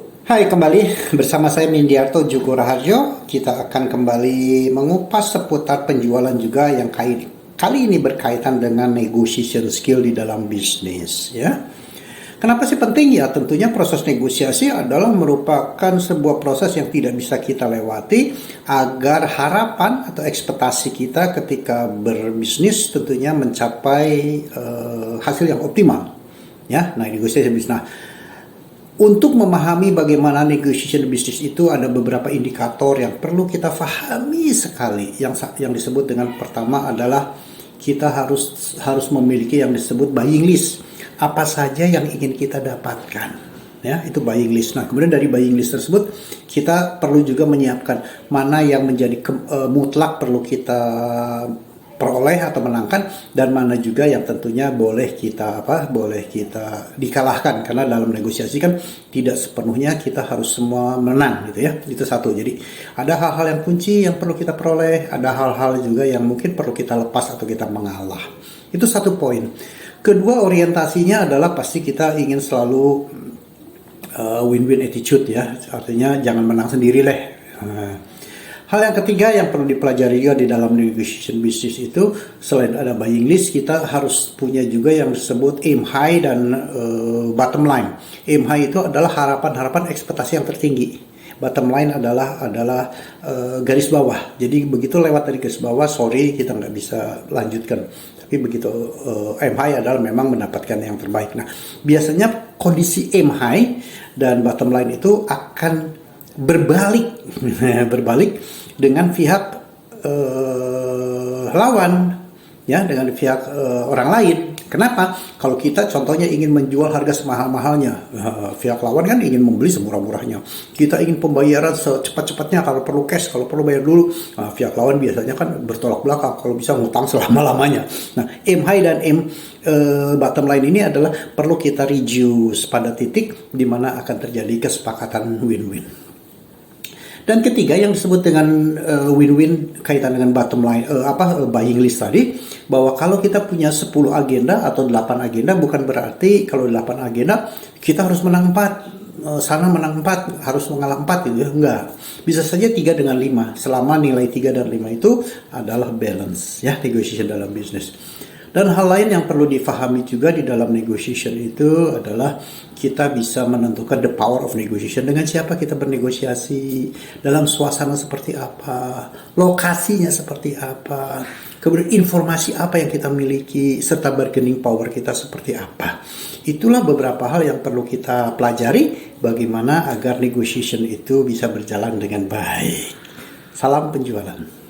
Hai, kembali bersama saya Mindiarto Djugo Raharjo. Kita akan kembali mengupas seputar penjualan juga yang kali ini berkaitan dengan negotiation skill di dalam bisnis, ya. Kenapa sih penting? Ya, tentunya proses negosiasi adalah merupakan sebuah proses yang tidak bisa kita lewati agar harapan atau ekspektasi kita ketika berbisnis tentunya mencapai hasil yang optimal. Ya, nah negosiasi bisnis. Nah, untuk memahami bagaimana negotiation bisnis itu ada beberapa indikator yang perlu kita pahami sekali. Yang disebut dengan pertama adalah kita harus memiliki yang disebut buying list. Apa saja yang ingin kita dapatkan, ya itu buying list. Nah, kemudian dari buying list tersebut kita perlu juga menyiapkan mana yang menjadi mutlak perlu kita peroleh atau menangkan, dan mana juga yang tentunya boleh kita dikalahkan, karena dalam negosiasi kan tidak sepenuhnya kita harus semua menang gitu ya. Itu satu. Jadi ada hal-hal yang kunci yang perlu kita peroleh, ada hal-hal juga yang mungkin perlu kita lepas atau kita mengalah. Itu satu poin. Kedua, orientasinya adalah pasti kita ingin selalu win-win attitude, ya, artinya jangan menang sendiri lah. Hal yang ketiga yang perlu dipelajari juga di dalam negotiation bisnis itu, selain ada buying list, kita harus punya juga yang disebut aim high dan bottom line. Aim high itu adalah harapan-harapan ekspektasi yang tertinggi. Bottom line adalah garis bawah. Jadi begitu lewat dari garis bawah, sorry kita nggak bisa lanjutkan. Tapi begitu aim high adalah memang mendapatkan yang terbaik. Nah, biasanya kondisi aim high dan bottom line itu akan berbalik dengan pihak lawan, ya, dengan pihak orang lain. Kenapa? Kalau kita contohnya ingin menjual harga semahal-mahalnya, pihak lawan kan ingin membeli semurah-murahnya. Kita ingin pembayaran secepat-cepatnya, kalau perlu cash, kalau perlu bayar dulu. Nah, pihak lawan biasanya kan bertolak belakang, kalau bisa ngutang selama-lamanya. Nah, aim high dan aim bottom line ini adalah perlu kita reduce pada titik di mana akan terjadi kesepakatan win-win. Dan ketiga yang disebut dengan win-win kaitan dengan bottom line, buying list tadi, bahwa kalau kita punya 10 agenda atau 8 agenda, bukan berarti kalau 8 agenda kita harus menang 4, sana menang 4, harus mengalah 4 gitu ya, enggak. Bisa saja 3 dengan 5, selama nilai 3 dan 5 itu adalah balance, ya, negotiation dalam bisnis. Dan hal lain yang perlu difahami juga di dalam negotiation itu adalah kita bisa menentukan the power of negotiation. Dengan siapa kita bernegosiasi, dalam suasana seperti apa, lokasinya seperti apa, kemudian informasi apa yang kita miliki, serta bargaining power kita seperti apa. Itulah beberapa hal yang perlu kita pelajari bagaimana agar negotiation itu bisa berjalan dengan baik. Salam penjualan.